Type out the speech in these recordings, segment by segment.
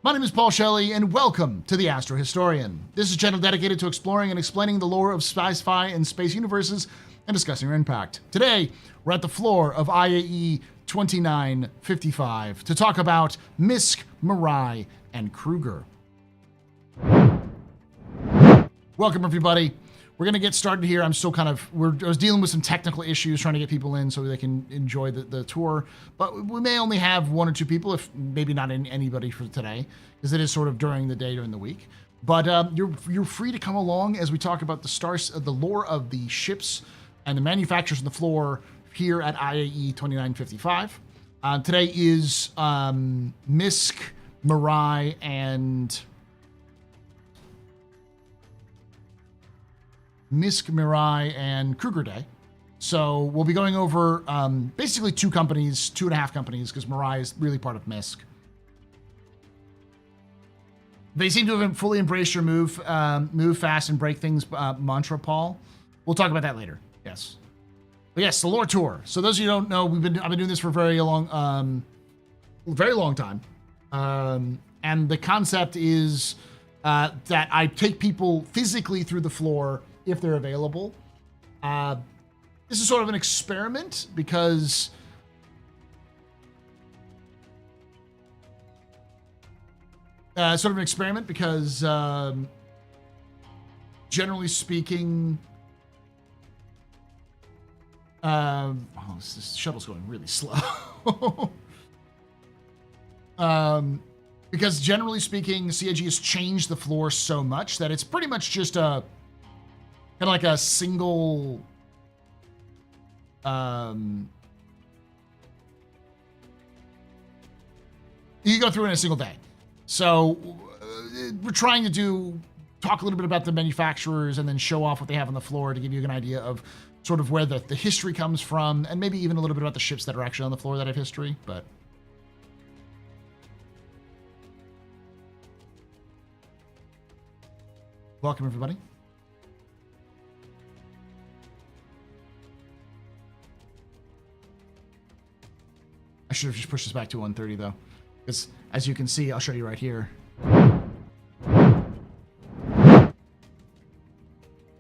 My name is Paul Shelley, and welcome to the Astro Historian. This is a channel dedicated to exploring and explaining the lore of sci-fi and space universes and discussing their impact. Today, we're at the floor of IAE 2955 to talk about MISC, Mirai, and Kruger. Welcome, everybody. We're going to get started here. I'm still I was dealing with some technical issues trying to get people in so they can enjoy the tour. But we may only have one or two people, if maybe not anybody for today, because it is sort of during the day, during the week. But you're free to come along as we talk about the lore of the ships and the manufacturers on the floor here at IAE 2955. Today is MISC, Mirai, and MISC, Mirai, and Kruger Day. So we'll be going over basically two and a half companies, because Mirai is really part of MISC. They seem to have fully embraced your move fast and break things mantra, Paul. We'll talk about that later. Yes. But yes, the lore tour. So those of you who don't know, I've been doing this for a very long time. And the concept is that I take people physically through the floor if they're available. This is sort of an experiment because generally speaking, this shuttle's going really slow. Because generally speaking, CIG has changed the floor so much that it's pretty much just a kind of like a single you can go through in a single day. So we're trying to talk a little bit about the manufacturers and then show off what they have on the floor to give you an idea of sort of where the history comes from, and maybe even a little bit about the ships that are actually on the floor that have history. But welcome, everybody. I should have just pushed this back to 130 though, because as you can see, I'll show you right here.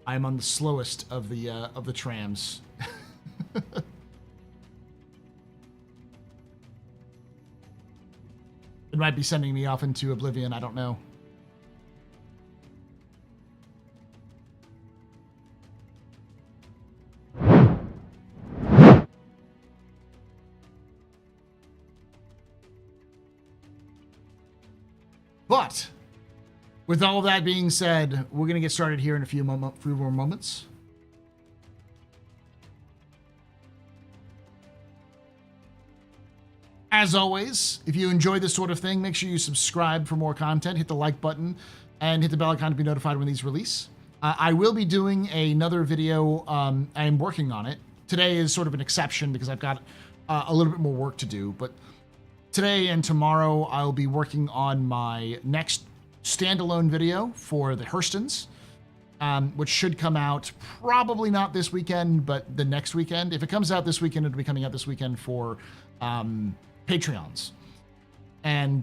I'm on the slowest of the trams. It might be sending me off into oblivion. I don't know. But with all of that being said, we're going to get started here in a few more moments. As always, if you enjoy this sort of thing, make sure you subscribe for more content, hit the like button, and hit the bell icon to be notified when these release. I will be doing another video. I'm working on it. Today is sort of an exception because I've got a little bit more work to do, but today and tomorrow, I'll be working on my next standalone video for the Hurstons, which should come out probably not this weekend, but the next weekend. If it comes out this weekend, it'll be coming out this weekend for Patreons and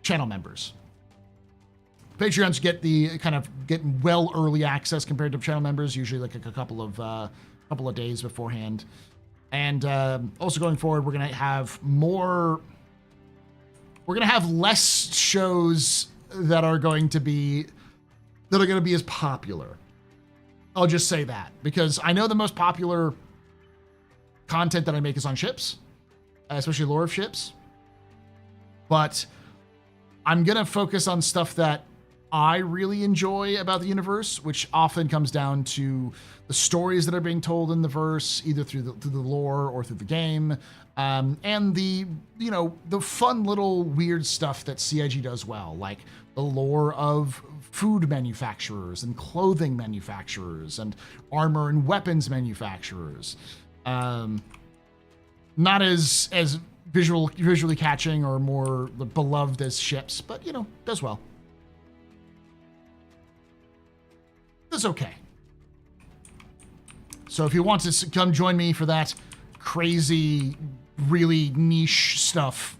channel members. Patreons get well early access compared to channel members, usually like a couple of days beforehand. And also going forward, we're gonna have less shows that are going to be as popular. I'll just say that, because I know the most popular content that I make is on ships, especially lore of ships. But I'm going to focus on stuff that I really enjoy about the universe, which often comes down to the stories that are being told in the verse, either through the lore or through the game, and the fun little weird stuff that CIG does well, like the lore of food manufacturers and clothing manufacturers and armor and weapons manufacturers. Not as visually catching or more beloved as ships, but does well. That's okay. So if you want to come join me for that crazy, really niche stuff,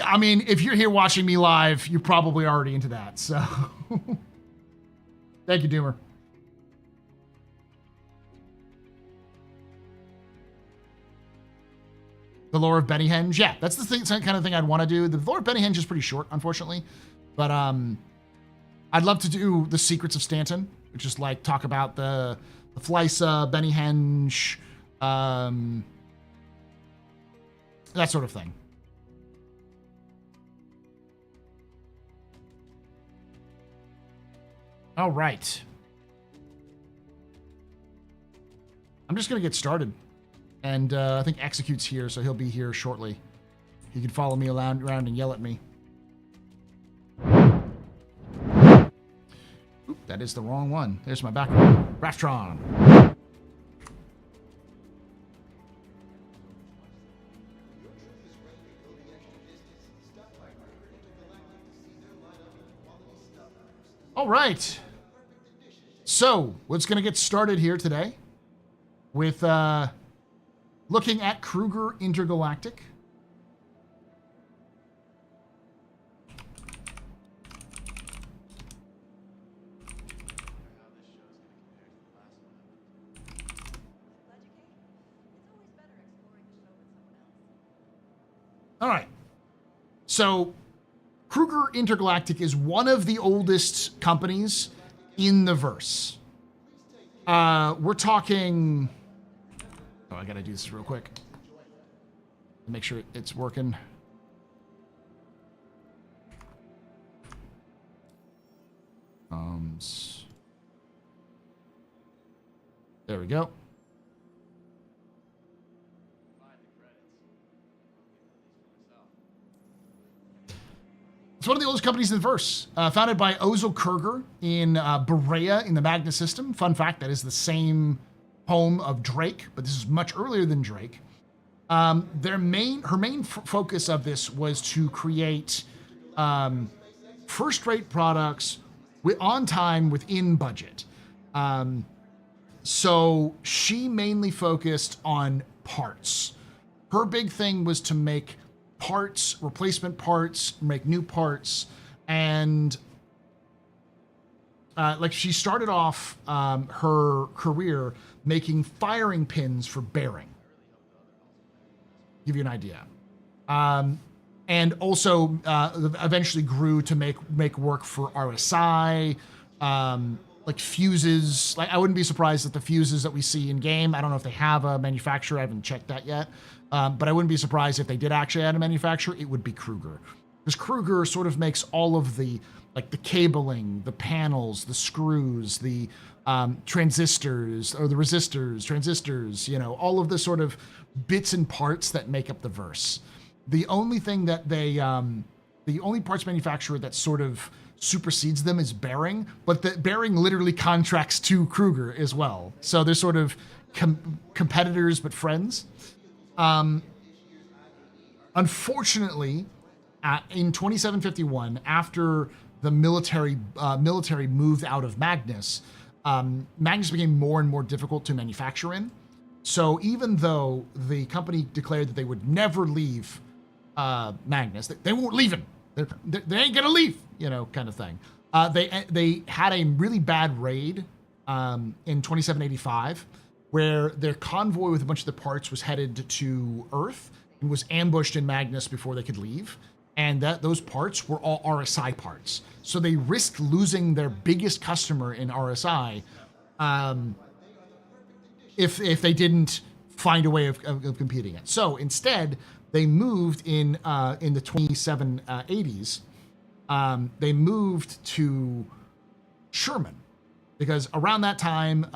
I mean, if you're here watching me live, you're probably already into that. So, thank you, Doomer. The lore of Bennyhenge. Yeah, that's the thing, kind of thing I'd want to do. The lore of Bennyhenge is pretty short, unfortunately. But I'd love to do the Secrets of Stanton, which is like talk about the Fleisa, Bennyhenge, that sort of thing. All right. I'm just going to get started. And I think Execute's here, so he'll be here shortly. He can follow me around and yell at me. Oop, that is the wrong one. There's my background. Raftron. All right. So, what's going to get started here today with looking at Kruger Intergalactic. All right. So, Kruger Intergalactic is one of the oldest companies in the verse. We're talking... Oh, I gotta do this real quick. Make sure it's working. There we go. It's one of the oldest companies in the verse. Founded by Ozil Kruger in Berea in the Magnus system. Fun fact, that is the same home of Drake, but this is much earlier than Drake. Her main focus of this was to create first-rate products on time within budget. So she mainly focused on parts. Her big thing was to make parts, replacement parts, make new parts, and like she started off her career making firing pins for bearing. Give you an idea. And also eventually grew to make work for RSI, like fuses. Like I wouldn't be surprised that the fuses that we see in game, I don't know if they have a manufacturer, I haven't checked that yet. But I wouldn't be surprised if they did actually have a manufacturer, it would be Kruger. Because Kruger sort of makes all of the, like the cabling, the panels, the screws, the transistors, or the resistors, transistors, you know, all of the sort of bits and parts that make up the verse. The only thing that they, the only parts manufacturer that sort of supersedes them is Bearing, but the Bearing literally contracts to Kruger as well. So they're sort of competitors, but friends. Unfortunately, in 2751, after the military moved out of Magnus, Magnus became more and more difficult to manufacture in. So even though the company declared that they would never leave Magnus, they won't leave him. They ain't gonna leave, you know, kind of thing. They had a really bad raid in 2785, where their convoy with a bunch of the parts was headed to Earth and was ambushed in Magnus before they could leave. And those parts were all RSI parts. So they risked losing their biggest customer in RSI if they didn't find a way of competing it. So instead, they moved in the 2780s. They moved to Sherman, because around that time,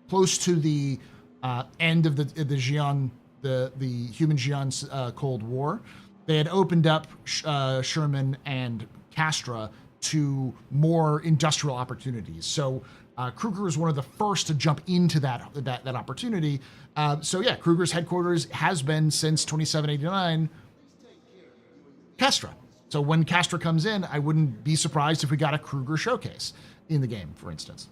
close to the end of the Xi'an, the human Xi'an's Cold War, they had opened up Sherman and Castra to more industrial opportunities. So Kruger was one of the first to jump into that opportunity. So yeah, Kruger's headquarters has been since 2789 Castra. So when Castra comes in, I wouldn't be surprised if we got a Kruger showcase in the game, for instance.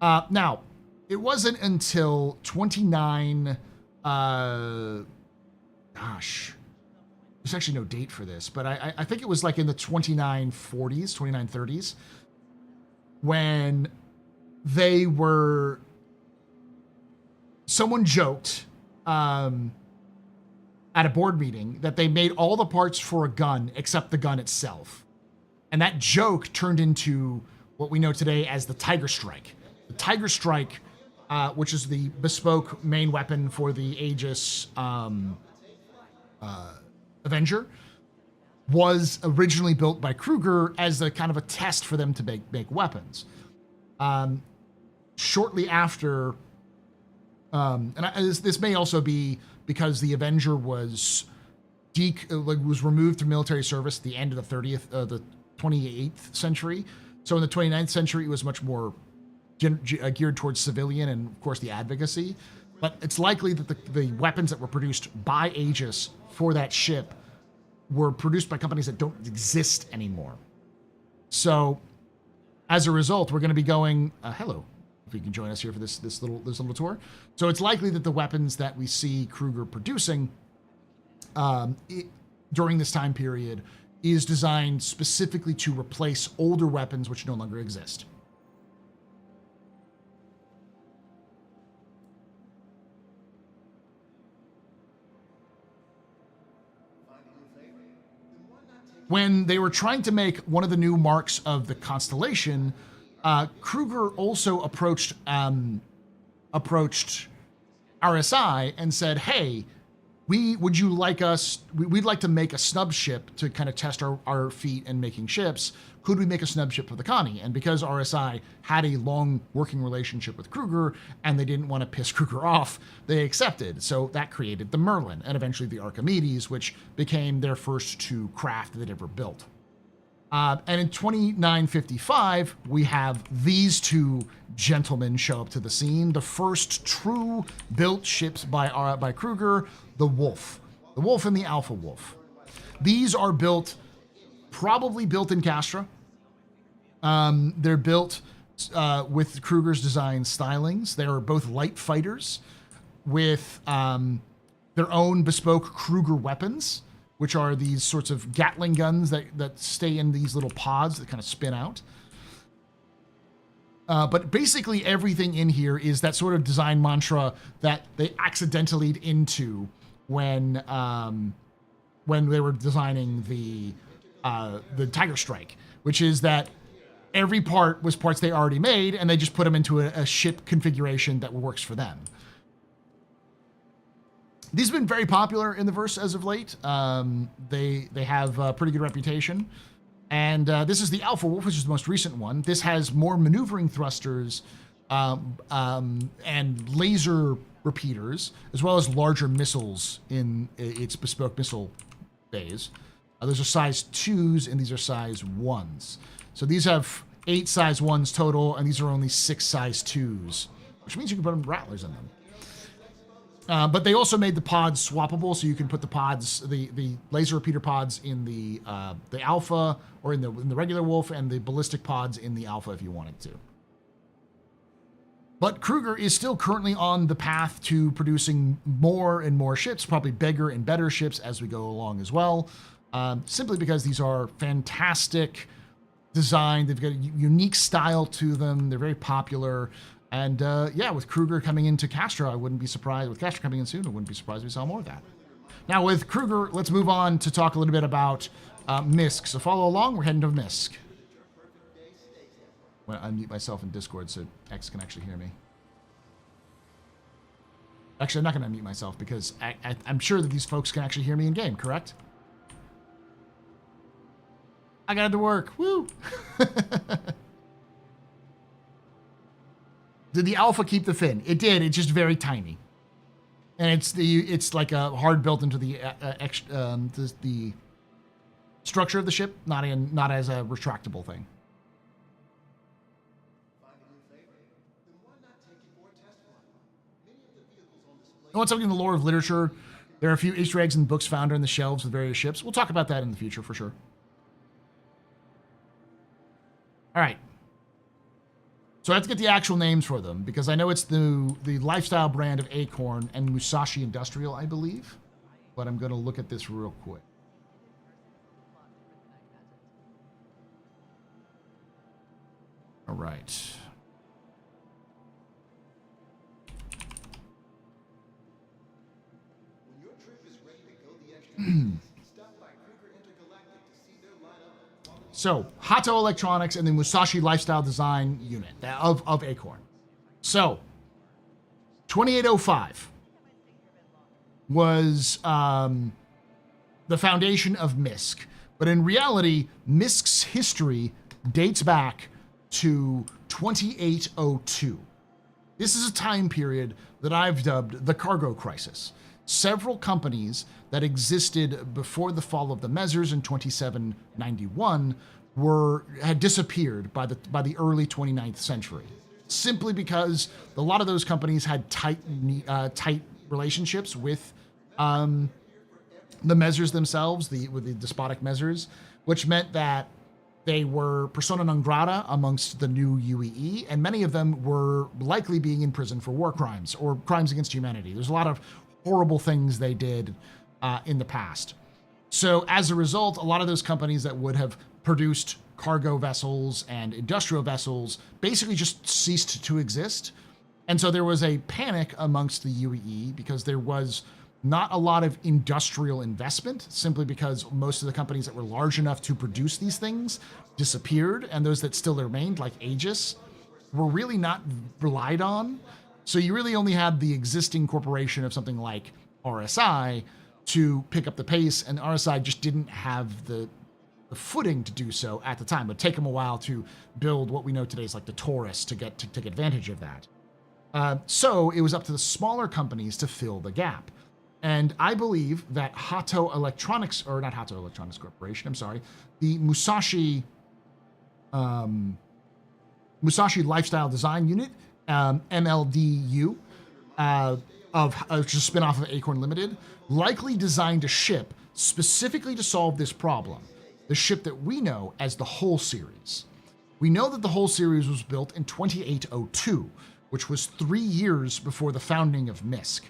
Now, it wasn't until 29, there's actually no date for this, but I think it was like in the 2940s, 2930s, when they were, someone joked at a board meeting that they made all the parts for a gun except the gun itself. And that joke turned into what we know today as the Tiger Strike. The Tiger Strike, which is the bespoke main weapon for the Aegis Avenger, was originally built by Kruger as a kind of a test for them to make weapons. Shortly after, this may also be because the Avenger was removed from military service at the end of the 28th century. So in the 29th century, it was much more geared towards civilian and, of course, the advocacy. But it's likely that the weapons that were produced by Aegis for that ship were produced by companies that don't exist anymore. So, as a result, we're going to be going. Hello, if you can join us here for this little tour. So it's likely that the weapons that we see Kruger producing during this time period is designed specifically to replace older weapons which no longer exist. When they were trying to make one of the new marks of the constellation, Kruger also approached RSI and said, "Hey, we'd like to make a snub ship to kind of test our feat in making ships. Could we make a snub ship for the Connie?" And because RSI had a long working relationship with Kruger and they didn't want to piss Kruger off, they accepted. So that created the Merlin and eventually the Archimedes, which became their first two craft that they'd ever built. And in 2955, we have these two gentlemen show up to the scene. The first true built ships by Kruger, the Wolf and the Alpha Wolf. These are probably built in Castra. They're built with Kruger's design stylings. They are both light fighters with their own bespoke Kruger weapons, which are these sorts of Gatling guns that stay in these little pods that kind of spin out. But basically everything in here is that sort of design mantra that they accidentally into when they were designing the Tiger Strike, which is that every part was parts they already made, and they just put them into a ship configuration that works for them. These have been very popular in the verse as of late. They have a pretty good reputation. And this is the Alpha Wolf, which is the most recent one. This has more maneuvering thrusters and laser repeaters, as well as larger missiles in its bespoke missile bays. Those are size 2s, and these are size 1s. So these have 8 size 1s total, and these are only 6 size 2s, which means you can put rattlers in them. But they also made the pods swappable, so you can put the pods, the laser repeater pods in the Alpha, or in the regular Wolf, and the ballistic pods in the Alpha if you wanted to. But Kruger is still currently on the path to producing more and more ships, probably bigger and better ships as we go along as well, simply because these are fantastic design. They've got a unique style to them. They're very popular. And yeah, with Kruger coming into Castra, I wouldn't be surprised. With Castra coming in soon, I wouldn't be surprised if we saw more of that. Now, with Kruger, let's move on to talk a little bit about MISC. So follow along. We're heading to MISC. I'm going to unmute myself in Discord so X can actually hear me. Actually, I'm not going to unmute myself because I'm sure that these folks can actually hear me in game, correct? I got to work. Woo! Did the Alpha keep the fin? It did. It's just very tiny, and it's like a hard built into the structure of the ship, not as a retractable thing. And what's up in the lore of literature? There are a few Easter eggs and books found on the shelves of various ships. We'll talk about that in the future for sure. All right. So I have to get the actual names for them because I know it's the lifestyle brand of Acorn and Musashi Industrial, I believe. But I'm going to look at this real quick. right. When your trip is ready to go the extra distance, stop by Kruger Intergalactic to see their lineup of So, Hato Electronics and the Musashi Lifestyle Design Unit of Acorn. So, 2805 was the foundation of MISC. But in reality, MISC's history dates back to 2802. This is a time period that I've dubbed the cargo crisis. Several companies that existed before the fall of the Mezzers in 2791 had disappeared by the early 29th century, simply because a lot of those companies had tight relationships with the Mezzers themselves, with the despotic Mezzers, which meant that they were persona non grata amongst the new UEE, and many of them were likely being in prison for war crimes or crimes against humanity. There's a lot of horrible things they did in the past. So as a result, a lot of those companies that would have produced cargo vessels and industrial vessels basically just ceased to exist. And so there was a panic amongst the UEE because there was not a lot of industrial investment, simply because most of the companies that were large enough to produce these things disappeared, and those that still remained, like Aegis, were really not relied on. So you really only had the existing corporation of something like RSI to pick up the pace, and RSI just didn't have the footing to do so at the time. It would take them a while to build what we know today is like the Taurus to take advantage of that. So it was up to the smaller companies to fill the gap. And I believe that Hato Electronics, or not Hato Electronics Corporation, I'm sorry, the Musashi Lifestyle Design Unit, MLDU, which is a spinoff of Acorn Limited, likely designed a ship specifically to solve this problem. The ship that we know as the Hull series. We know that the Hull series was built in 2802, which was 3 years before the founding of MISC.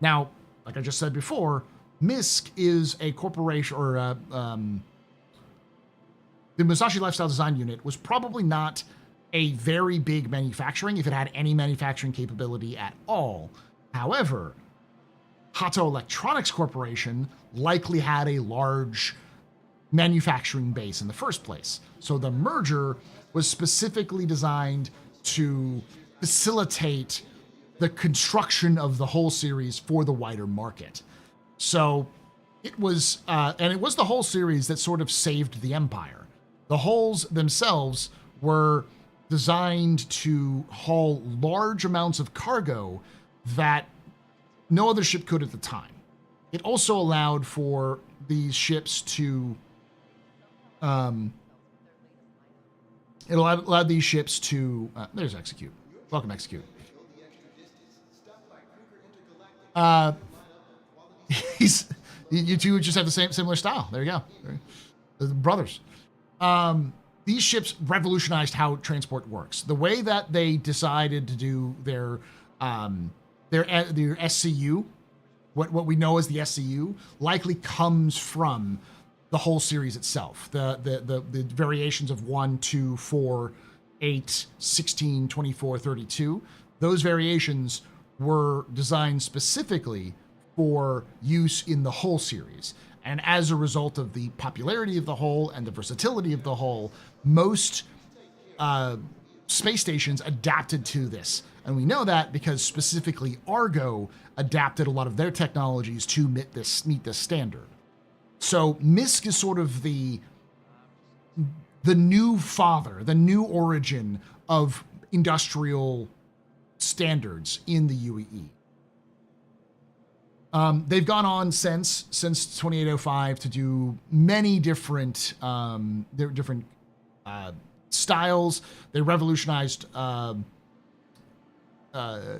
Now, like I just said before, MISC is a corporation, or the Musashi Lifestyle Design Unit was probably not a very big manufacturing, if it had any manufacturing capability at all. However, Hato Electronics Corporation likely had a large manufacturing base in the first place. So the merger was specifically designed to facilitate the construction of the Hull series for the wider market. So it was, and it was the Hull series that sort of saved the empire. The hulls themselves were designed to haul large amounts of cargo that no other ship could at the time. It also allowed for these ships to, it allowed these ships to, there's Execute. Welcome, Execute. You two just have the similar style. There you go. The brothers. These ships revolutionized how transport works. The way that they decided to do their SCU, what we know as the SCU, likely comes from the whole series itself. The variations of 1, 2, 4, 8, 16, 24, 32. Those variations were designed specifically for use in the Hull series. And as a result of the popularity of the Hull and the versatility of the Hull, most space stations adapted to this. And we know that because specifically Argo adapted a lot of their technologies to meet this standard. So MISC is sort of the new father, the new origin of industrial standards in the UEE. They've gone on since 2805 to do many different styles. They revolutionized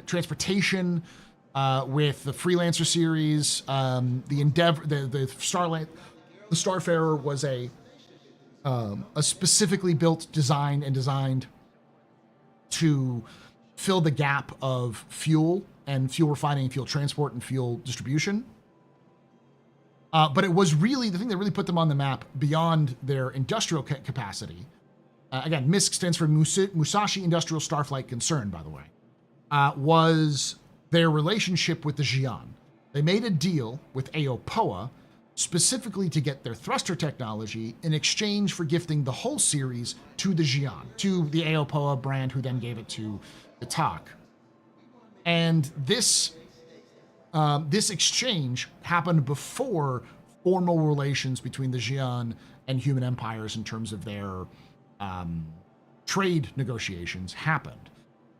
transportation with the Freelancer series. The Endeavor, the Starfarer was a specifically built, designed to fill the gap of fuel and fuel refining, fuel transport, and fuel distribution. But it was really the thing that really put them on the map beyond their industrial capacity again, MISC stands for Musashi Industrial Starflight Concern, by the way, was their relationship with the Xi'an. They made a deal with Aopoa specifically to get their thruster technology in exchange for gifting the whole series to the Xi'an, to the Aopoa brand, who then gave it to the TOC. And this exchange happened before formal relations between the Xi'an and human empires in terms of their trade negotiations happened.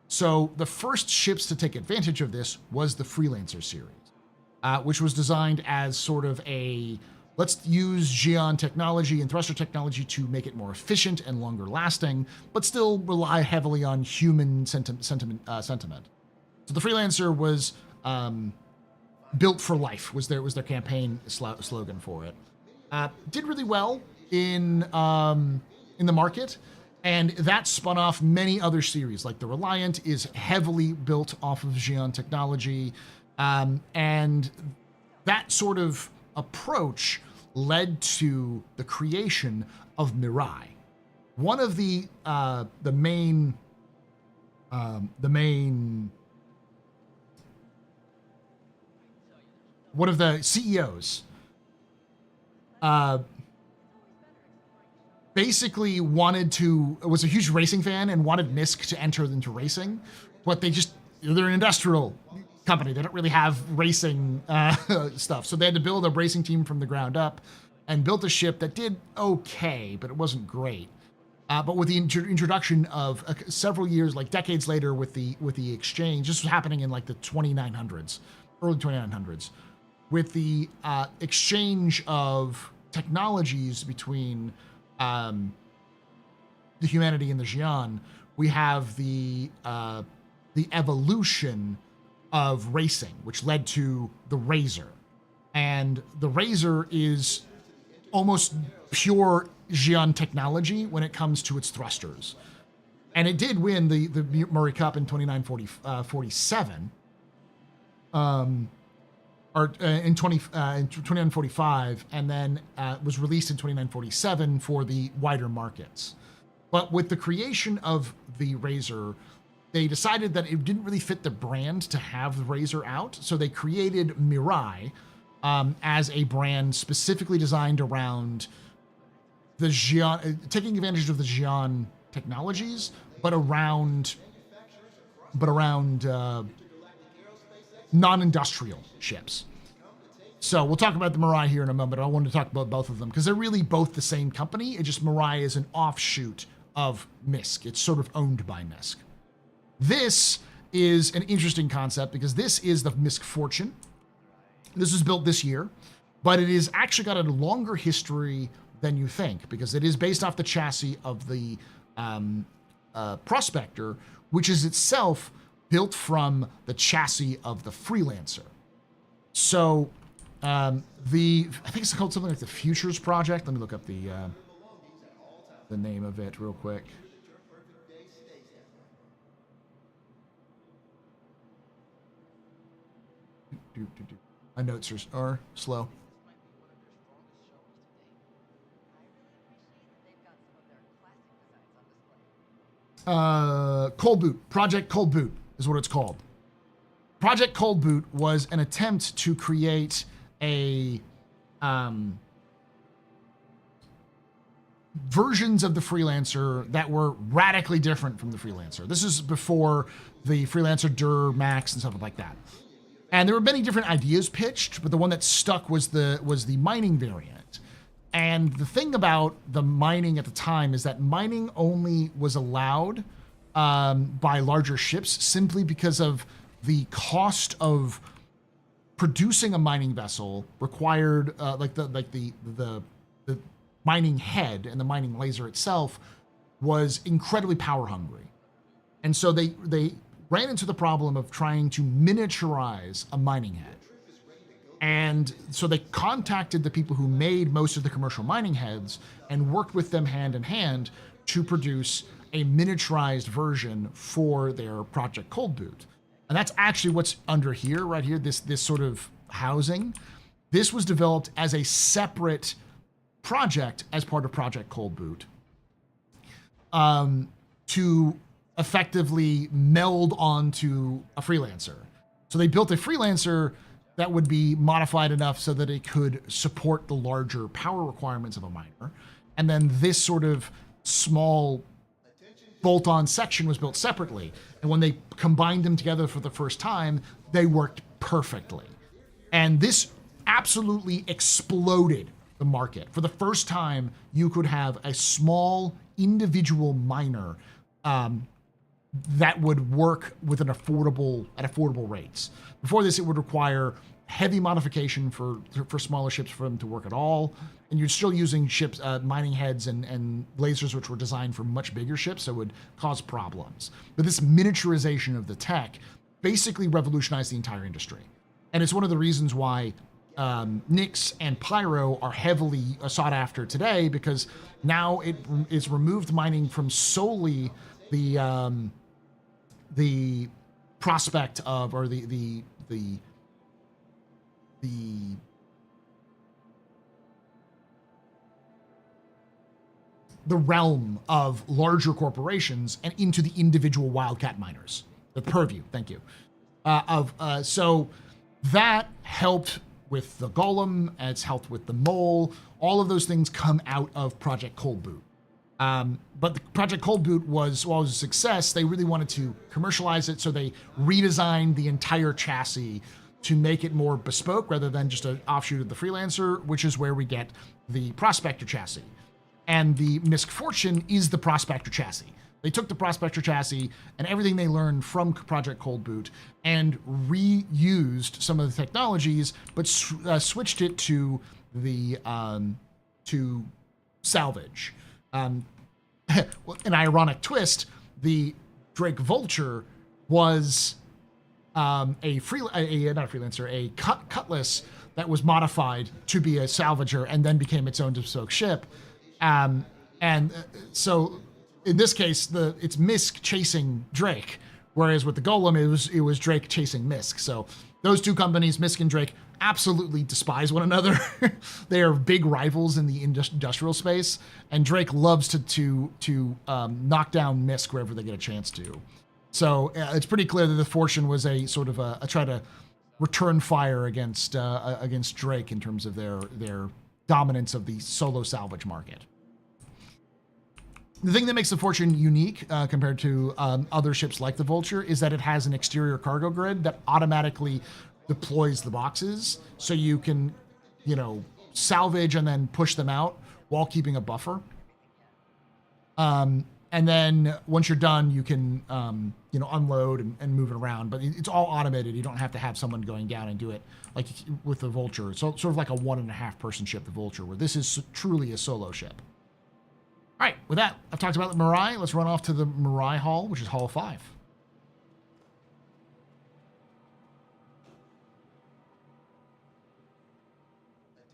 So the first ships to take advantage of this was the Freelancer series, which was designed as sort of a, let's use Xi'an technology and thruster technology to make it more efficient and longer lasting, but still rely heavily on human sentiment. So the Freelancer was built for life, was their campaign slogan for it. Did really well in the market, and that spun off many other series. Like the Reliant is heavily built off of Xi'an technology, and that sort of approach led to the creation of Mirai. One of the main one of the CEOs basically was a huge racing fan and wanted MISC to enter into racing, but they're an industrial company. They don't really have racing stuff. So they had to build a racing team from the ground up and built a ship that did okay, but it wasn't great. But with the introduction of several years, like decades later, with the exchange, this was happening in like the 2900s, early 2900s, with the exchange of technologies between the humanity and the Xi'an, we have the evolution of racing, which led to the Razor. And the Razor is almost pure Xi'an technology when it comes to its thrusters. And it did win the Murray Cup in 2947. Or in 2945, and then was released in 2947 for the wider markets. But with the creation of the Razor, they decided that it didn't really fit the brand to have the Razor out, so they created Mirai as a brand specifically designed around the Xi'an, taking advantage of the Xi'an technologies, but around non-industrial ships. So we'll talk about the Mirai here in a moment. I wanted to talk about both of them because they're really both the same company. It just Mirai is an offshoot of MISC. It's sort of owned by MISC. This is an interesting concept because this is the MISC Fortune. This was built this year, but it is actually got a longer history than you think because it is based off the chassis of the Prospector, which is itself built from the chassis of the Freelancer. So I think it's called something like the Futures Project. Let me look up the name of it real quick. My notes are slow. Cold Boot. Project Cold Boot is what it's called. Project Cold Boot was an attempt to create a versions of the Freelancer that were radically different from the Freelancer. This is before the Freelancer Dur Max and stuff like that. And there were many different ideas pitched, but the one that stuck was the mining variant. And the thing about the mining at the time is that mining only was allowed by larger ships simply because of the cost of producing a mining vessel required, the mining head and the mining laser itself was incredibly power hungry. And so they ran into the problem of trying to miniaturize a mining head. And so they contacted the people who made most of the commercial mining heads and worked with them hand in hand to produce a miniaturized version for their Project Cold Boot. And that's actually what's under here, right here, this sort of housing. This was developed as a separate project as part of Project Cold Boot. to effectively meld onto a freelancer. So they built a freelancer that would be modified enough so that it could support the larger power requirements of a miner. And then this sort of small bolt-on section was built separately. And when they combined them together for the first time, they worked perfectly. And this absolutely exploded the market. For the first time, you could have a small individual miner that would work with at affordable rates. Before this, it would require heavy modification for smaller ships for them to work at all. And you're still using ships, mining heads and lasers, which were designed for much bigger ships, so it would cause problems. But this miniaturization of the tech basically revolutionized the entire industry. And it's one of the reasons why Nyx and Pyro are heavily sought after today, because now it is removed mining from solely the prospect of, or the realm of larger corporations and into the individual wildcat miners. The purview, thank you. So that helped with the Golem, it's helped with the Mole. All of those things come out of Project Cold Boot. But the Project Cold Boot was a success. They really wanted to commercialize it, so they redesigned the entire chassis to make it more bespoke rather than just an offshoot of the Freelancer, which is where we get the Prospector chassis. And the MISC Fortune is the Prospector chassis. They took the Prospector chassis and everything they learned from Project Cold Boot and reused some of the technologies, but switched it to the to salvage. An ironic twist: the Drake Vulture was not a freelancer, a cutlass that was modified to be a salvager and then became its own bespoke ship. So in this case, it's MISC chasing Drake, whereas with the Golem, it was Drake chasing MISC. So those two companies, MISC and Drake, absolutely despise one another. They are big rivals in the industrial space, and Drake loves to knock down MISC wherever they get a chance to. So it's pretty clear that the Fortune was a sort of a try to return fire against Drake in terms of their dominance of the solo salvage market. The thing that makes the Fortune unique compared to other ships like the Vulture is that it has an exterior cargo grid that automatically deploys the boxes, so you can, salvage and then push them out while keeping a buffer. And then once you're done, you can, unload and move it around. But it's all automated. You don't have to have someone going down and do it like with the Vulture. So sort of like a 1.5 person ship, the Vulture, where this is truly a solo ship. All right, with that, I've talked about the Mirai. Let's run off to the Mirai Hall, which is Hall 5.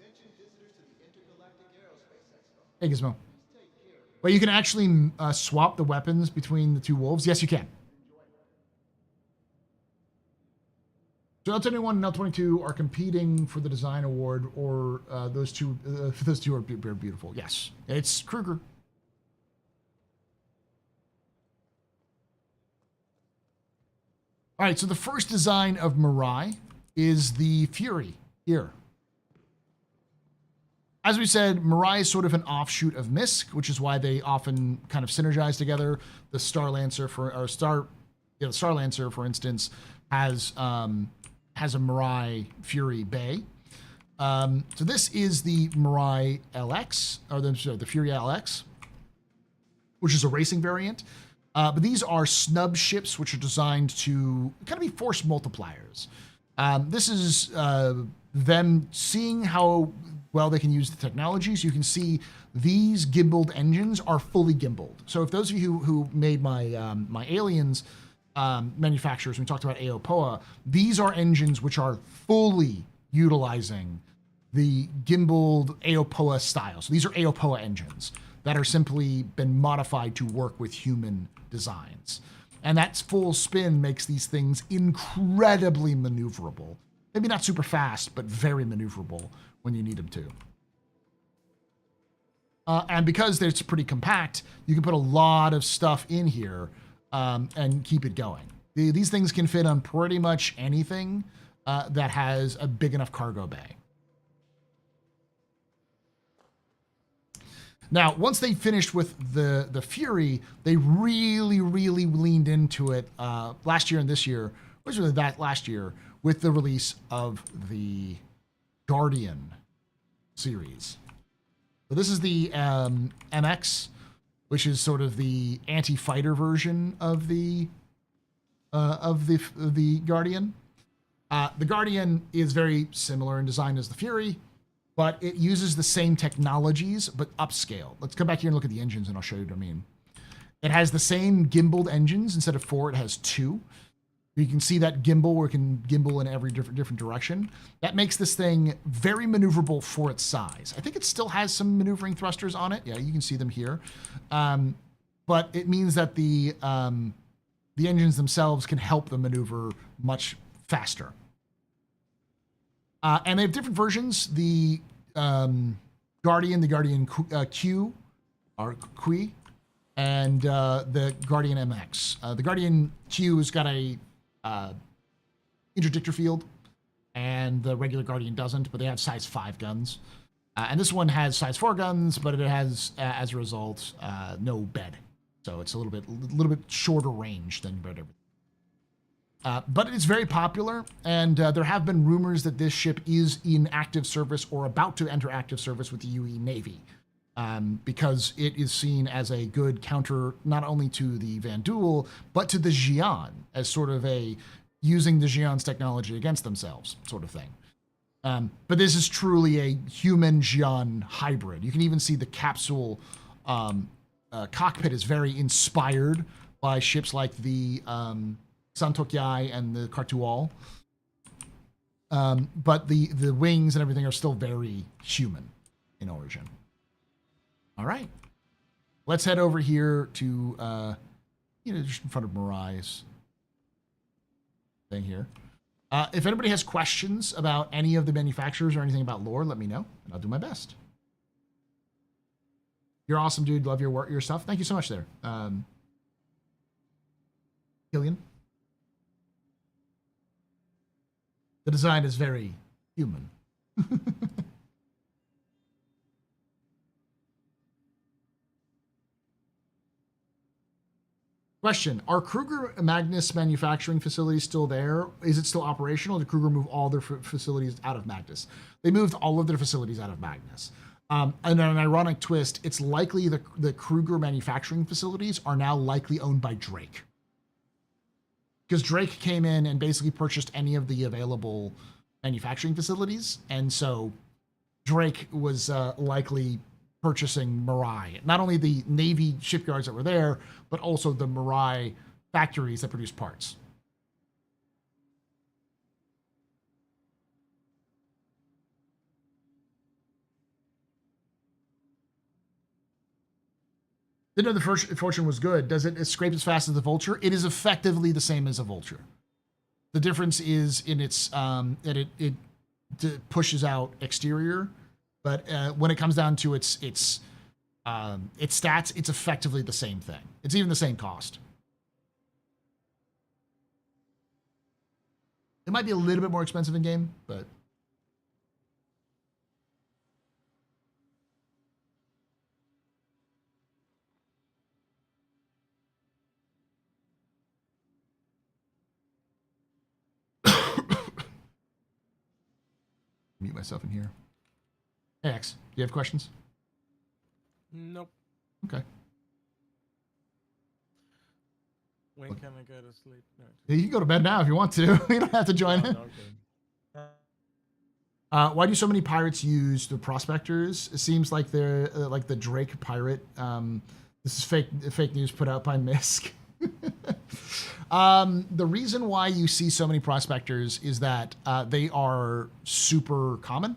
Attention visitors to the Intergalactic Aerospace Expo. Hey, Gizmo. But you can actually swap the weapons between the two wolves. Yes, you can. So L21 and L22 are competing for the design award, or those two are beautiful. Yes, it's Kruger. All right, so the first design of Mirai is the Fury here. As we said, Mirai is sort of an offshoot of MISC, which is why they often kind of synergize together. The Starlancer Starlancer, for instance, has a Mirai Fury Bay. So this is the Mirai LX, or the Fury LX, which is a racing variant. But these are snub ships, which are designed to kind of be force multipliers. This is them seeing how well they can use the technologies. You can see these gimbaled engines are fully gimbaled. So if those of you who made my Aliens manufacturers, we talked about AOPOA, these are engines which are fully utilizing the gimbaled AOPOA style. So these are AOPOA engines that are simply been modified to work with human designs. And that full spin makes these things incredibly maneuverable. Maybe not super fast, but very maneuverable when you need them to. And because it's pretty compact, you can put a lot of stuff in here and keep it going. These things can fit on pretty much anything that has a big enough cargo bay. Now, once they finished with the Fury, they really, really leaned into it last year and this year, which was that last year, with the release of the Guardian series. So this is the MX, which is sort of the anti-fighter version of the Guardian. The Guardian is very similar in design as the Fury, but it uses the same technologies, but upscale. Let's come back here and look at the engines, and I'll show you what I mean. It has the same gimbaled engines. Instead of 4, it has 2. You can see that gimbal, where it can gimbal in every different direction. That makes this thing very maneuverable for its size. I think it still has some maneuvering thrusters on it. Yeah, you can see them here. But it means that the engines themselves can help them maneuver much faster. And they have different versions. The Guardian Q, or Qui, and the Guardian MX. The Guardian Q has got a interdictor field, and the regular Guardian doesn't, but they have size 5 guns. And this one has size 4 guns, but it has, as a result, no bed. So it's a little bit shorter range than everything. But it's very popular, and there have been rumors that this ship is in active service or about to enter active service with the UE Navy, because it is seen as a good counter not only to the Vandul, but to the Xi'an, as sort of a using the Xi'an's technology against themselves sort of thing. But this is truly a human Xi'an hybrid. You can even see the capsule cockpit is very inspired by ships like the Santokyai and the Kartual. But the wings and everything are still very human in origin. All right. Let's head over here to, just in front of Mirai's thing here. If anybody has questions about any of the manufacturers or anything about lore, let me know, and I'll do my best. You're awesome, dude. Love your work, your stuff. Thank you so much there. Killian. The design is very human. Question: are Kruger Magnus manufacturing facilities still there? Is it still operational? Did Kruger move all their facilities out of Magnus? They moved all of their facilities out of Magnus. And an ironic twist, it's likely the Kruger manufacturing facilities are now likely owned by Drake. Because Drake came in and basically purchased any of the available manufacturing facilities. And so Drake was likely purchasing Mirai. Not only the Navy shipyards that were there, but also the Mirai factories that produce parts. Didn't know the Fortune was good. Does it scrape as fast as the Vulture? It is effectively the same as a Vulture. The difference is in its that it pushes out exterior, but when it comes down to its stats, it's effectively the same thing. It's even the same cost. It might be a little bit more expensive in game, but. Mute myself in here. Hey, X, do you have questions? Nope. Okay. When can I go to sleep? No. Yeah, you can go to bed now if you want to. You don't have to join No, in. okay. Why do so many pirates use the prospectors? It seems like they're like the Drake pirate. This is fake news put out by MISC. The reason why you see so many prospectors is that they are super common.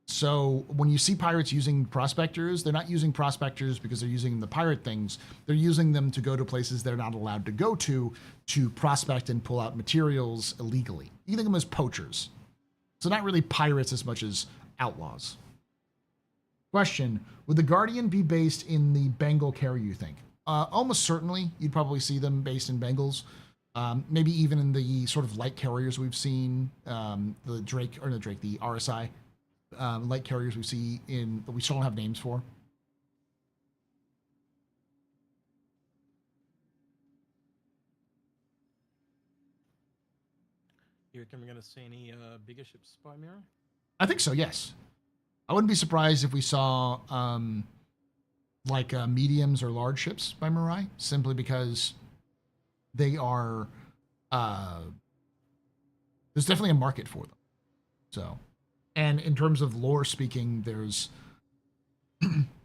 So when you see pirates using prospectors, they're not using prospectors because they're using the pirate things. They're using them to go to places they're not allowed to go to prospect and pull out materials illegally. You can think of them as poachers. So not really pirates as much as outlaws. Question: would the Guardian be based in the Bengal carrier? You think? Almost certainly, you'd probably see them based in Bengals. Maybe even in the sort of light carriers we've seen, the the RSI light carriers we see in that we still don't have names for. You reckon we're going to see any bigger ships by Mirai? I think so. Yes, I wouldn't be surprised if we saw mediums or large ships by Mirai, simply because they are. There's definitely a market for them. So, and in terms of lore speaking, there's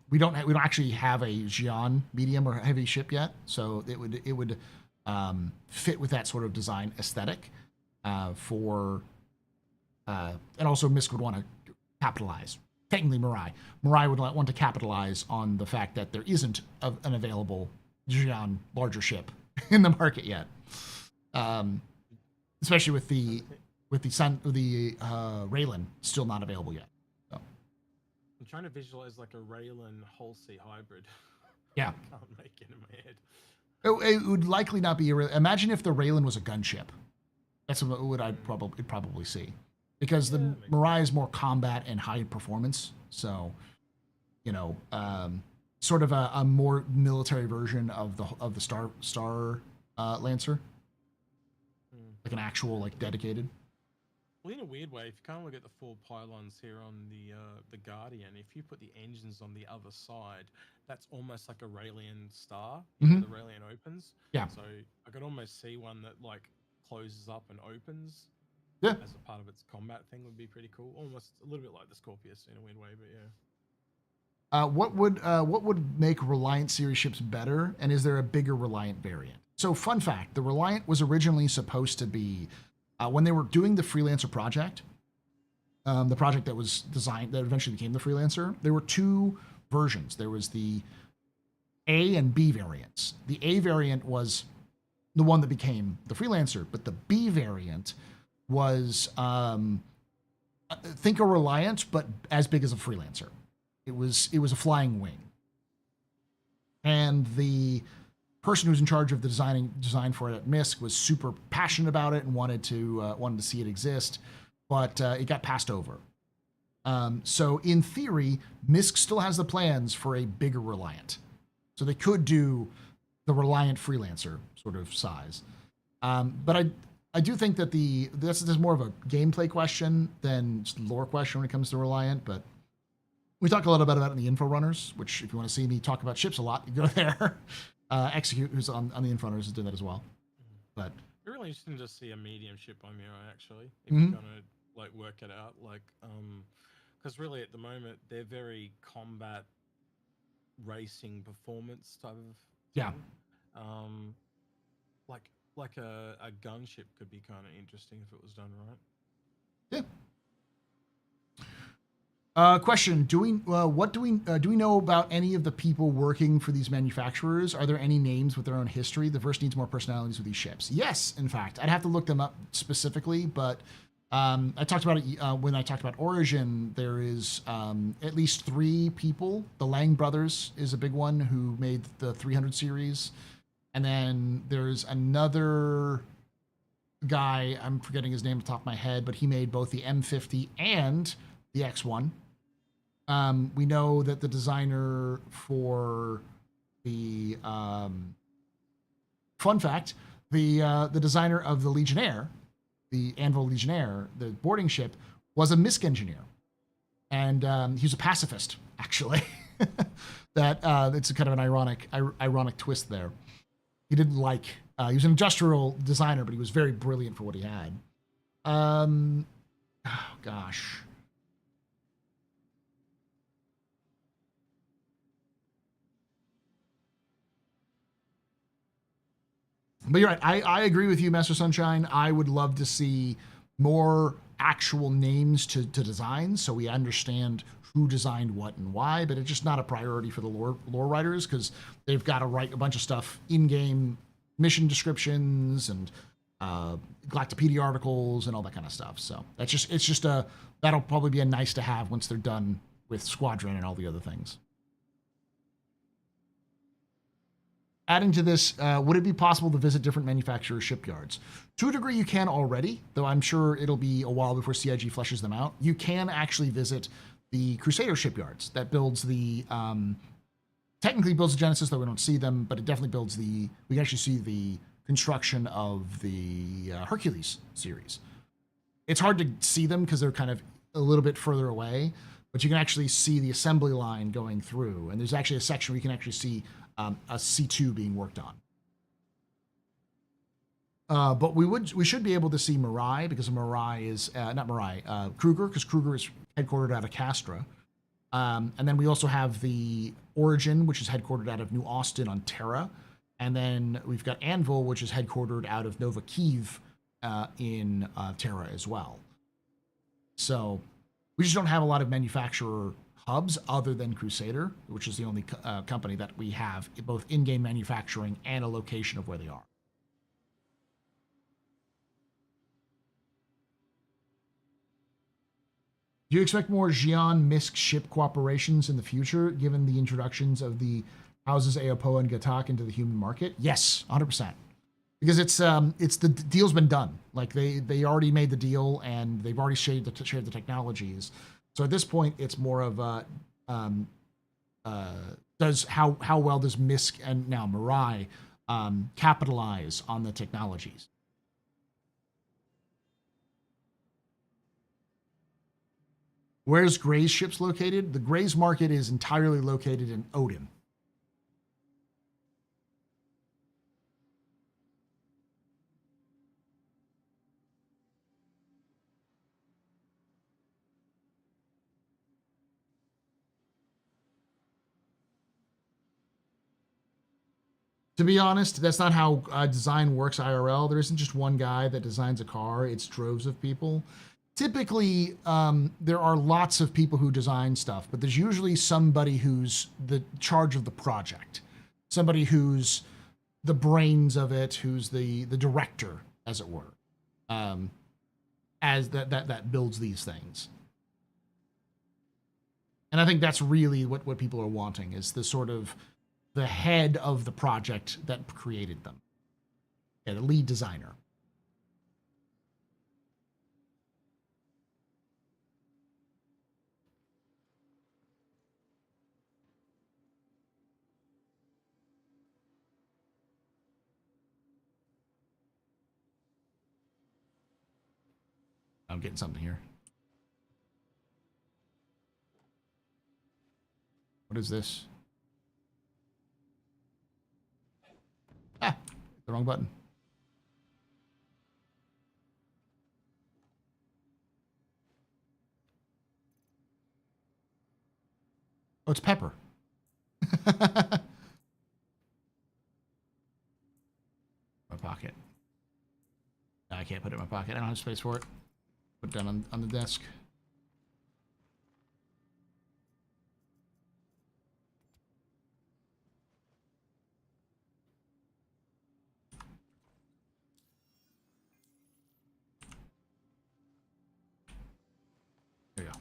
we don't actually have a Xi'an medium or heavy ship yet, so it would fit with that sort of design aesthetic for and also MISC would want to capitalize. Technically, Mirai would want to capitalize on the fact that there isn't an available Xi'an larger ship in the market yet, especially with the Reily still not available yet. So. I'm trying to visualize like a Raylan Halsey hybrid. Yeah, I can't make it in my head. It would likely not be imagine if the Reily was a gunship. That's what I'd probably see, because the Mirai is more combat and high performance. So, sort of a more military version of the Star Lancer, like an actual dedicated. Well, in a weird way, if you kind of look at the 4 pylons here on the Guardian, if you put the engines on the other side, that's almost like a Raelian star. The Raelian opens. Yeah. So I could almost see one that closes up and opens. Yeah. As a part of its combat thing would be pretty cool. Almost a little bit like the Scorpius in a weird way, but yeah. What would make Reliant series ships better, and is there a bigger Reliant variant? So, fun fact: the Reliant was originally supposed to be when they were doing the Freelancer project, the project that was designed that eventually became the Freelancer. There were 2 versions. There was the A and B variants. The A variant was the one that became the Freelancer, but the B variant was think a Reliant, but as big as a Freelancer. It was a flying wing, and the person who's in charge of the design for it at MISC was super passionate about it and wanted to see it exist, but it got passed over. So in theory, MISC still has the plans for a bigger Reliant, so they could do the Reliant Freelancer sort of size. But I do think that this is more of a gameplay question than just lore question when it comes to Reliant, but. We talk a lot about it in the Info Runners, which if you want to see me talk about ships a lot, you go there. Execute, who's on the Info Runners, is doing that as well. But it'd be really interesting to see a medium ship by Mirai actually, if you're gonna work it out, because really at the moment they're very combat racing performance type of thing. Like a gunship could be kind of interesting if it was done right. Yeah. Question: do we know about any of the people working for these manufacturers? Are there any names with their own history? The verse needs more personalities with these ships. Yes, in fact, I'd have to look them up specifically, but I talked about it when I talked about Origin. There is at least 3 people. The Lang brothers is a big one who made the 300 series, and then there's another guy. I'm forgetting his name off the top of my head, but he made both the M50 and the X1. We know that the designer for the fun fact, the designer of the Legionnaire, the Anvil Legionnaire, the boarding ship, was a MISC engineer, and he was a pacifist actually. That it's a kind of an ironic twist there. He didn't like. He was an industrial designer, but he was very brilliant for what he had. Oh gosh. But you're right. I agree with you, Master Sunshine. I would love to see more actual names to designs so we understand who designed what and why, but it's just not a priority for the lore writers because they've got to write a bunch of stuff in-game mission descriptions and Galactopedia articles and all that kind of stuff. So that'll probably be a nice to have once they're done with Squadron and all the other things. Adding to this, would it be possible to visit different manufacturers' shipyards? To a degree, you can already, though I'm sure it'll be a while before CIG fleshes them out. You can actually visit the Crusader shipyards that builds the, technically builds the Genesis, though we don't see them, but it definitely builds the, we can actually see the construction of the Hercules series. It's hard to see them because they're kind of a little bit further away, but you can actually see the assembly line going through. And there's actually a section where you can actually see a C2 being worked on. But we should be able to see Mirai, because Mirai is, not Mirai, Kruger, because Kruger is headquartered out of Castra. And then we also have the Origin, which is headquartered out of New Austin on Terra. And then we've got Anvil, which is headquartered out of Nova Kiev in Terra as well. So we just don't have a lot of manufacturer hubs other than Crusader, which is the only company that we have both in-game manufacturing and a location of where they are. Do you expect more Xi'an MISC ship cooperations in the future, given the introductions of the houses Aopoa and Gatak into the human market? Yes, 100%. Because it's the deal's been done. Like they already made the deal and they've already shared the technologies. So at this point, it's more of a how well does MISC and now Mirai capitalize on the technologies? Where's Gray's ships located? The Gray's market is entirely located in Odin. To be honest, that's not how design works IRL. There isn't just one guy that designs a car. It's droves of people. Typically, there are lots of people who design stuff, but there's usually somebody who's the charge of the project, somebody who's the brains of it, who's the director, as it were, as that builds these things. And I think that's really what people are wanting, is the sort of the head of the project that created them. Yeah, the lead designer. I'm getting something here. What is this? Ah, the wrong button. Oh, it's Pepper. My pocket. No, I can't put it in my pocket. I don't have space for it. Put it down on the desk. There you go.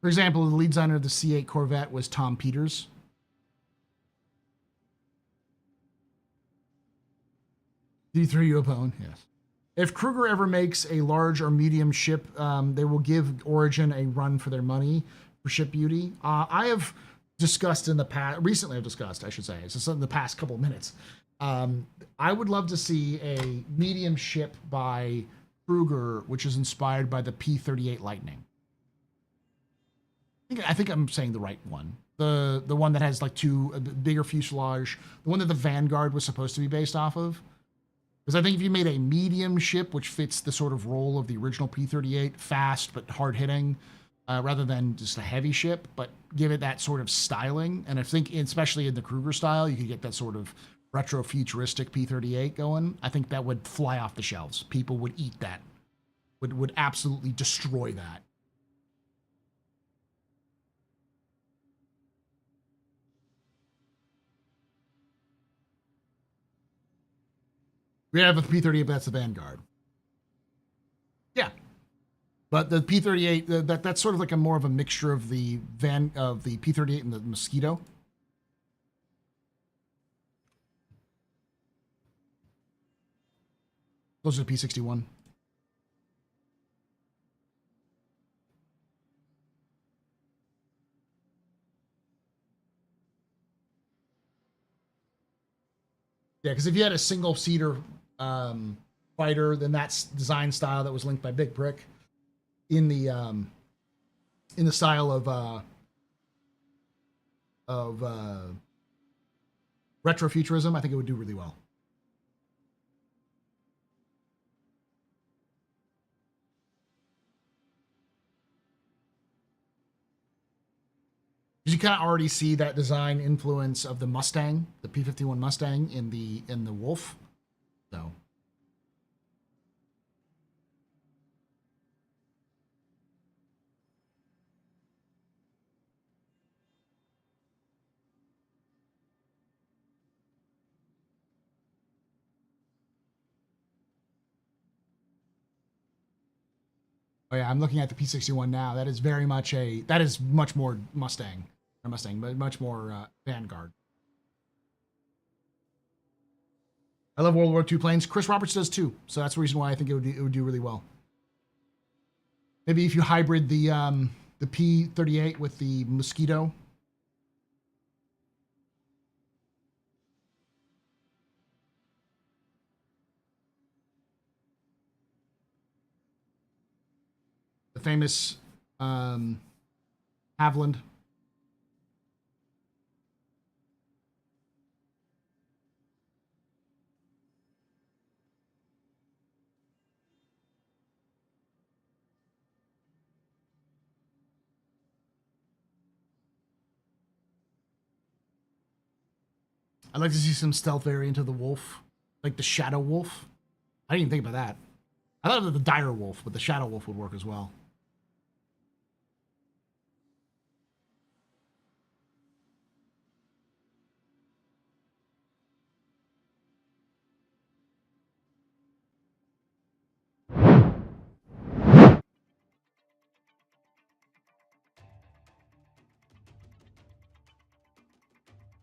For example, the lead designer of the C8 Corvette was Tom Peters. D3 Upone, yes. If Kruger ever makes a large or medium ship, they will give Origin a run for their money for ship beauty. I have discussed in the past, recently I've discussed, I should say, it's just in the past couple of minutes. I would love to see a medium ship by Kruger, which is inspired by the P-38 Lightning. I think I'm saying the right one. The one that has like a bigger fuselage, the one that the Vanguard was supposed to be based off of. Because I think if you made a medium ship, which fits the sort of role of the original P-38, fast but hard-hitting, rather than just a heavy ship, but give it that sort of styling. And I think, especially in the Kruger style, you could get that sort of retro-futuristic P-38 going. I think that would fly off the shelves. People would eat that. Would absolutely destroy that. We have a P-38, but that's the Vanguard. Yeah. But the P-38, that's sort of like a more of a mixture of the P-38 and the Mosquito. Those are the P-61. Yeah, because if you had a single-seater fighter, then that's design style that was linked by Big Brick in the style of retrofuturism. I think it would do really well. You kind of already see that design influence of the Mustang, the P-51 Mustang in the Wolf. So. Oh yeah, I'm looking at the P-61 now. That is very much that is much more Mustang, but much more Vanguard. I love World War II planes. Chris Roberts does too, so that's the reason why I think it would do really well. Maybe if you hybrid the P-38 with the Mosquito. The famous Havilland. I'd like to see some stealth variant of the Wolf, like the Shadow Wolf. I didn't even think about that. I thought of the Dire Wolf, but the Shadow Wolf would work as well.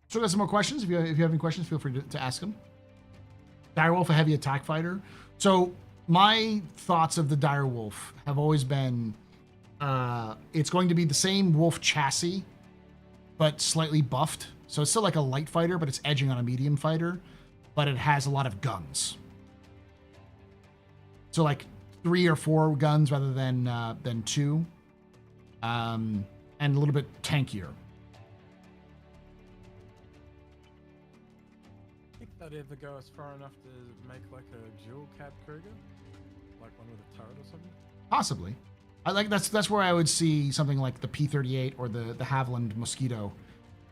So I got some more questions. If you have any questions, feel free to ask them. Direwolf, a heavy attack fighter. So my thoughts of the Direwolf have always been, it's going to be the same Wolf chassis, but slightly buffed. So it's still like a light fighter, but it's edging on a medium fighter, but it has a lot of guns. So like 3 or 4 guns rather than 2, and a little bit tankier. I'd ever go as far enough to make like a dual cab Kruger, like one with a turret or something. Possibly, I like that's where I would see something like the P-38 or the Havilland Mosquito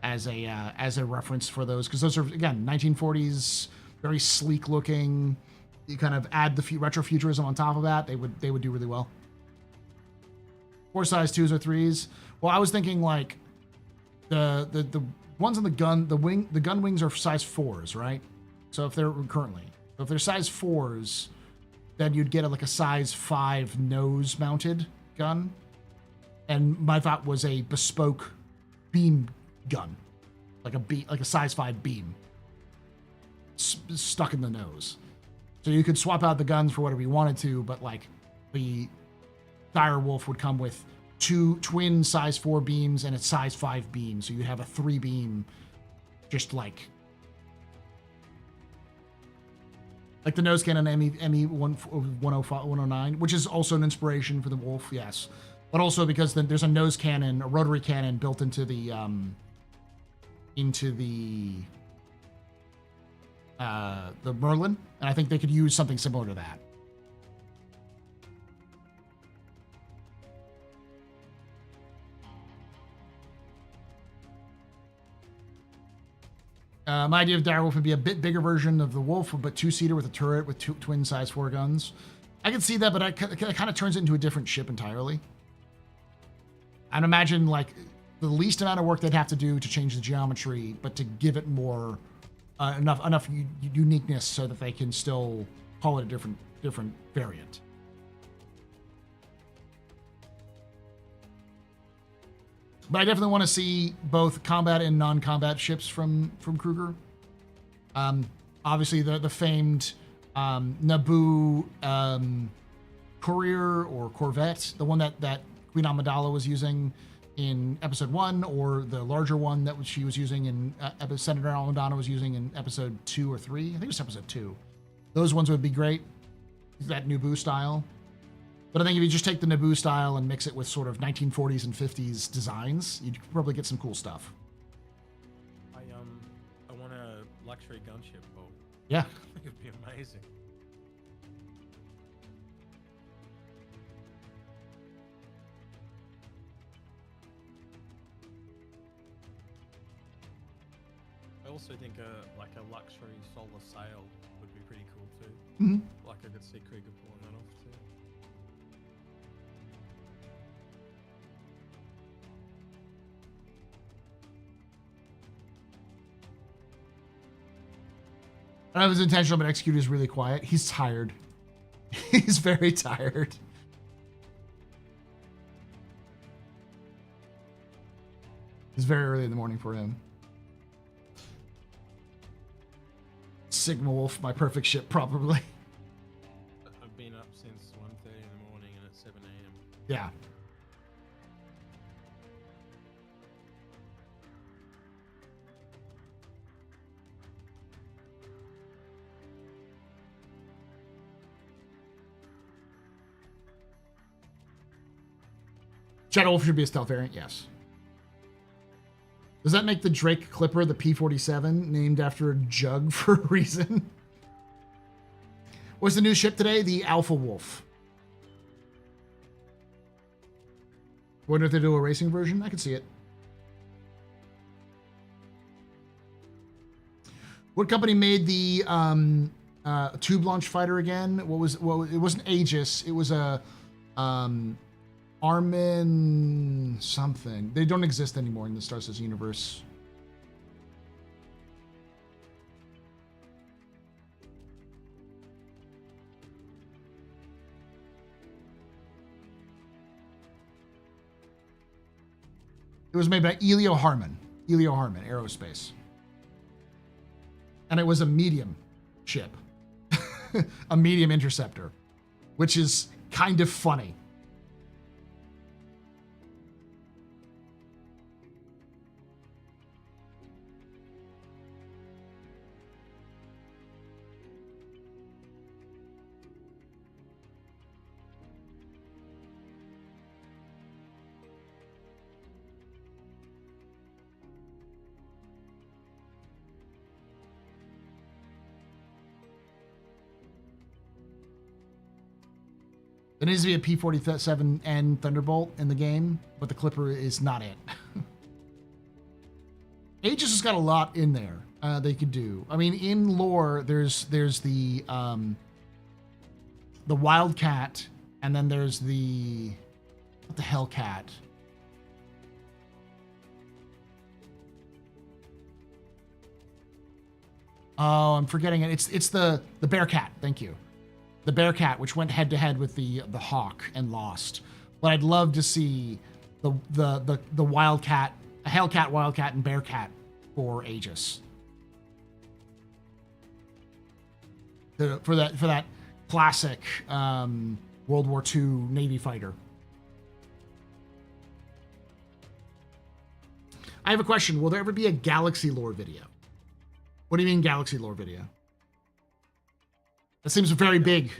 as a reference for those, because those are again 1940s, very sleek looking. You kind of add the retrofuturism on top of that, they would do really well. 4 size 2s or 3s. Well, I was thinking like the ones on the gun, the gun wings are size 4s, right? So if they're size 4s, then you'd get like a size 5 nose mounted gun. And my thought was a bespoke beam gun, like a size 5 beam stuck in the nose. So you could swap out the guns for whatever you wanted to, but like the Dire Wolf would come with 2 twin size 4 beams and a size 5 beam. So you'd have a 3 beam, just like the nose cannon ME 109, which is also an inspiration for the Wolf, yes. But also because there's a nose cannon, a rotary cannon built into the Merlin, and I think they could use something similar to that. My idea of Direwolf would be a bit bigger version of the Wolf, but 2-seater with a turret with twin size 4 guns. I can see that, but it kind of turns it into a different ship entirely. I'd imagine like the least amount of work they'd have to do to change the geometry, but to give it more enough uniqueness so that they can still call it a different variant. But I definitely want to see both combat and non-combat ships from Kruger. Obviously, the famed Naboo Courier or Corvette, the one that Queen Amidala was using in episode 1, or the larger one that she was using in Senator Alamodana was using in episode 2 or 3. I think it was episode 2. Those ones would be great, that Naboo style. But I think if you just take the Naboo style and mix it with sort of 1940s and 50s designs, you'd probably get some cool stuff. I want a luxury gunship, Paul. Yeah. I think it'd be amazing. I also think a luxury solar sail would be pretty cool too. Mm-hmm. Like I could see Kruger pulling that off too. I know it was intentional, but Executor is really quiet. He's tired. He's very tired. It's very early in the morning for him. Sigma Wolf, my perfect ship, probably. I've been up since 1:30 in the morning and it's 7 a.m. Yeah. Shadow Wolf should be a stealth variant, yes. Does that make the Drake Clipper the P-47, named after a jug for a reason? What's the new ship today? The Alpha Wolf. Wonder if they do a racing version? I could see it. What company made the tube launch fighter again? It wasn't Aegis. It was a Armin something. They don't exist anymore in the Star Citizen universe. It was made by Elio Harmon Aerospace. And it was a medium ship. A medium interceptor, which is kind of funny. There needs to be a P-47N Thunderbolt in the game, but the Clipper is not it. Aegis has got a lot in there they could do. I mean, in lore, there's the Wildcat, and then there's the what the Hellcat. Oh, I'm forgetting it. It's the Bearcat. Thank you. The Bearcat, which went head to head with the Hawk and lost. But I'd love to see the Wildcat, a Hellcat, Wildcat, and Bearcat for Aegis. For that classic World War II Navy fighter. I have a question. Will there ever be a Galaxy lore video? What do you mean Galaxy lore video? That seems very big.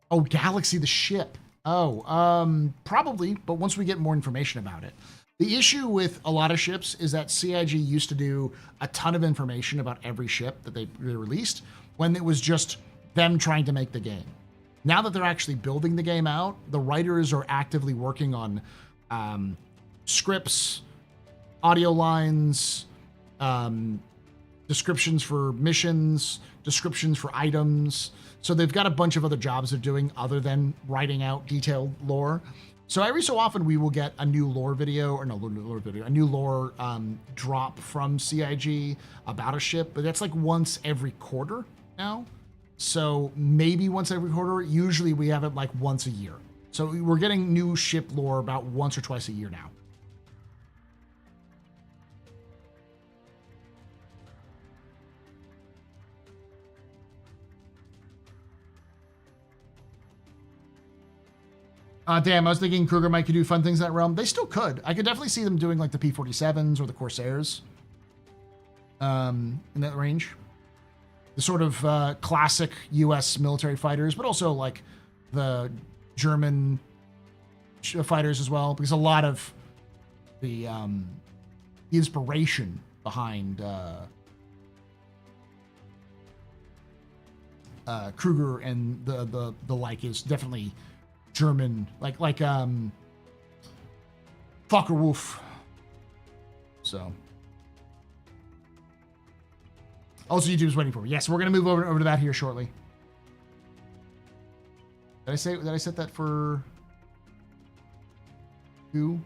Oh, Galaxy the ship. Oh, probably, but once we get more information about it. The issue with a lot of ships is that CIG used to do a ton of information about every ship that they released when it was just them trying to make the game. Now that they're actually building the game out, the writers are actively working on scripts, audio lines, descriptions for missions, descriptions for items. So they've got a bunch of other jobs they're doing other than writing out detailed lore. So every so often we will get a new lore video, or no lore video, a new lore drop from CIG about a ship, but that's like once every quarter now. So maybe once every quarter. Usually we have it like once a year. So we're getting new ship lore about once or twice a year now. Damn, I was thinking Kruger might could do fun things in that realm. They still could. I could definitely see them doing like the P-47s or the Corsairs in that range. The sort of classic U.S. military fighters, but also like the German fighters as well, because a lot of the inspiration behind Kruger and the like is definitely German, like Focke-Wulf. So also YouTube's waiting for me. Yes, we're gonna move over to that here shortly. Did I set that for 2?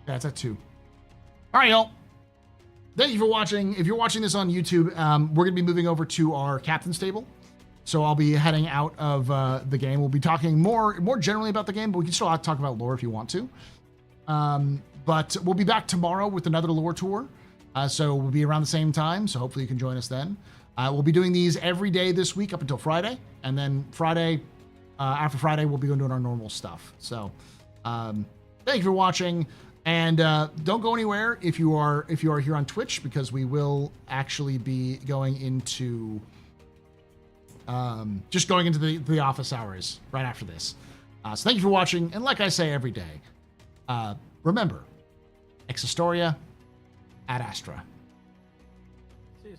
Yeah, it's at 2. All right, y'all. Thank you for watching. If you're watching this on YouTube, we're going to be moving over to our captain's table. So I'll be heading out of the game. We'll be talking more generally about the game, but we can still talk about lore if you want to. But we'll be back tomorrow with another lore tour. So we'll be around the same time. So hopefully you can join us then. We'll be doing these every day this week up until Friday. And then Friday, after Friday, we'll be doing our normal stuff. So thank you for watching. And don't go anywhere if you are here on Twitch, because we will actually be going into just going into the office hours right after this. So thank you for watching, and like I say every day, remember, ex Historia ad Astra. See you,